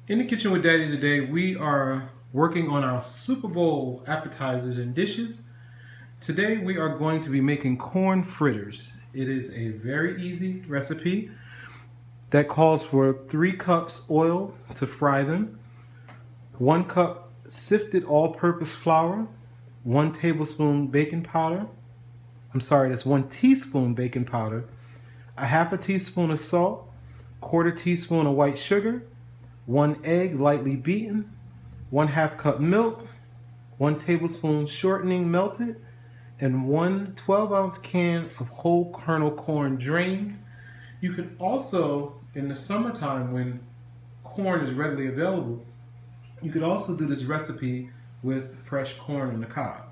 In the kitchen with Daddy today, we are working on our Super Bowl appetizers and dishes. Today we are going to be making corn fritters. It is a very easy recipe that calls for 3 cups oil to fry them, 1 cup sifted all-purpose flour, 1 tablespoon baking powder, that's 1 teaspoon baking powder, a half a teaspoon of salt, quarter teaspoon of white sugar, 1 egg lightly beaten, 1/2 cup milk, 1 tablespoon shortening melted, and 1 12-ounce can of whole kernel corn drained. You can also, in the summertime when corn is readily available, you could also do this recipe with fresh corn on the cob.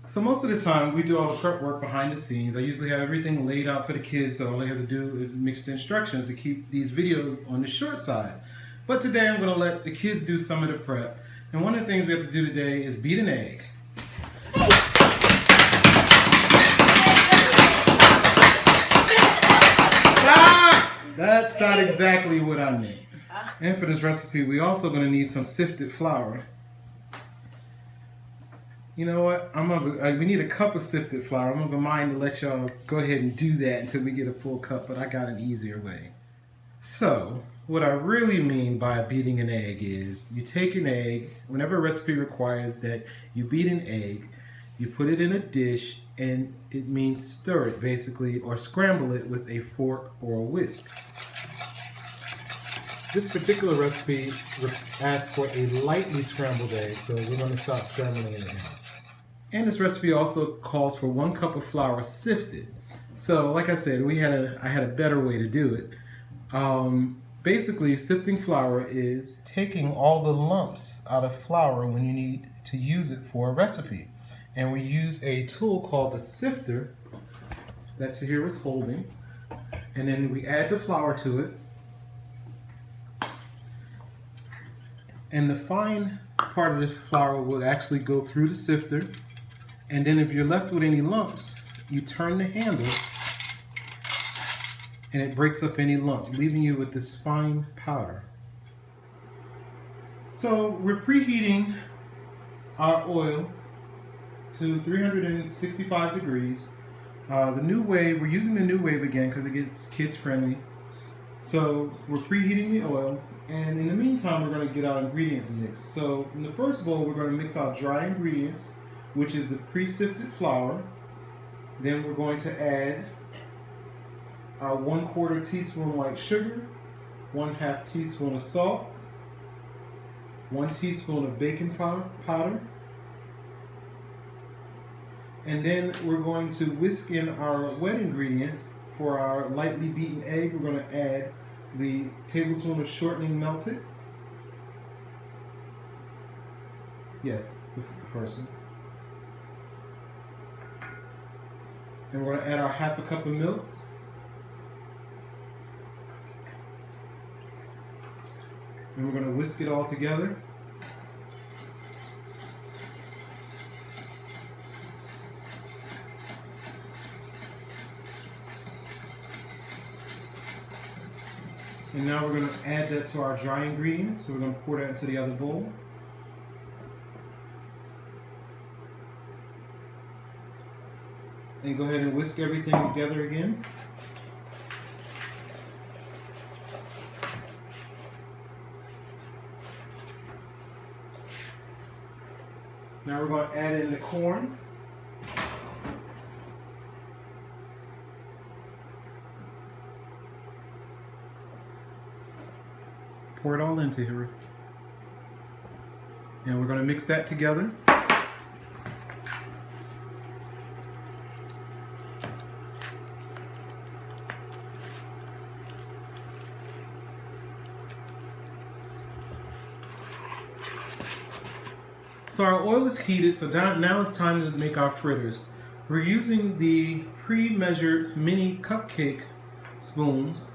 So most of the time we do all the prep work behind the scenes. I usually have everything laid out for the kids, so all they have to do is mix the instructions to keep these videos on the short side. But today I'm going to let the kids do some of the prep. And one of the things we have to do today is beat an egg. That's not exactly what I meant. And for this recipe, we're also going to need some sifted flour. You know what? We need a cup of sifted flour. I'm gonna mind to let y'all go ahead and do that until we get a full cup, but I got an easier way. So, what I really mean by beating an egg is you take an egg, whenever a recipe requires that you beat an egg, you put it in a dish, and it means stir it basically, or scramble it with a fork or a whisk. This particular recipe asks for a lightly scrambled egg, so we're going to start scrambling it now. And this recipe also calls for 1 cup of flour sifted. So, like I said, I had a better way to do it. Basically, sifting flour is taking all the lumps out of flour when you need to use it for a recipe. And we use a tool called the sifter that Taheera's holding. And then we add the flour to it. And the fine part of the flour will actually go through the sifter. And then if you're left with any lumps, you turn the handle and it breaks up any lumps, leaving you with this fine powder. So we're preheating our oil to 365 degrees. We're using the new wave again because it gets kids friendly. So we're preheating the oil, and in the meantime we're going to get our ingredients mixed. So in the first bowl we're going to mix our dry ingredients, which is the pre-sifted flour. Then we're going to add our 1/4 teaspoon white sugar, 1/2 teaspoon of salt, 1 teaspoon of baking powder, and then we're going to whisk in our wet ingredients. For our lightly beaten egg, we're going to add the tablespoon of shortening melted. Yes, the first one. And we're going to add our 1/2 cup of milk. And we're going to whisk it all together. And now we're going to add that to our dry ingredients. So we're going to pour that into the other bowl. And go ahead and whisk everything together again. Now we're going to add in the corn. Pour it all into here. And we're going to mix that together. So our oil is heated, so now it's time to make our fritters. We're using the pre-measured mini cupcake spoons.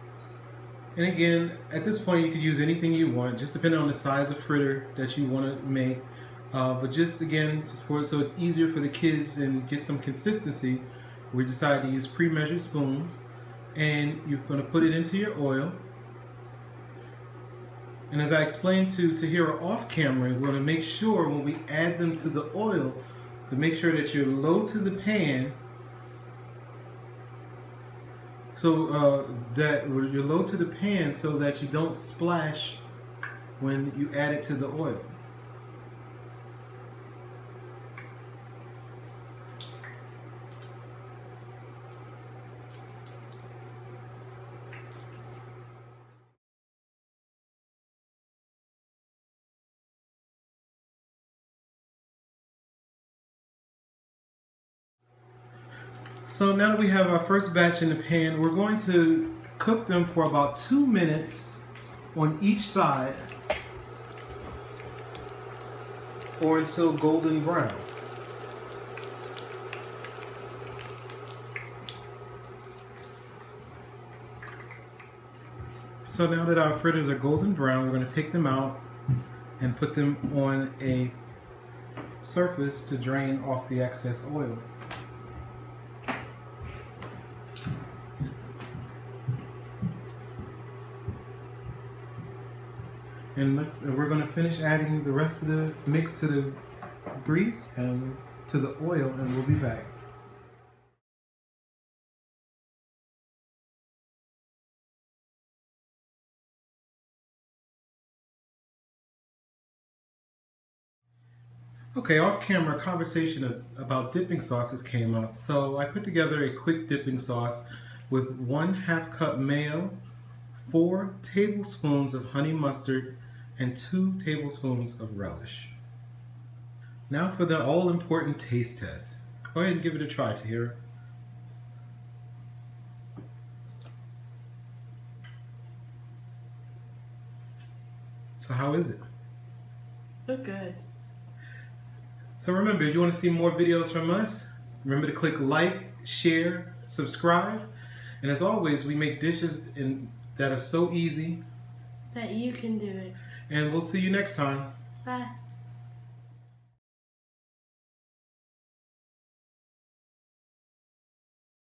And again, at this point you could use anything you want, just depending on the size of fritter that you want to make. But just again, so it's easier for the kids and get some consistency, we decided to use pre-measured spoons. And you're going to put it into your oil. And as I explained to Taheera off camera, we're going to make sure when we add them to the oil to make sure that you're low to the pan, so that you're low to the pan so that you don't splash when you add it to the oil. So now that we have our first batch in the pan, we're going to cook them for about 2 minutes on each side, or until golden brown. So now that our fritters are golden brown, we're going to take them out and put them on a surface to drain off the excess oil. And we're going to finish adding the rest of the mix to the grease and to the oil, and we'll be back. Okay, off camera, a conversation about dipping sauces came up. So I put together a quick dipping sauce with 1/2 cup mayo, 4 tablespoons of honey mustard, and 2 tablespoons of relish. Now for the all-important taste test. Go ahead and give it a try, Taheera. So how is it? Look good. So remember, if you want to see more videos from us, remember to click like, share, subscribe. And as always, we make dishes that are so easy. That you can do it. And we'll see you next time. Bye.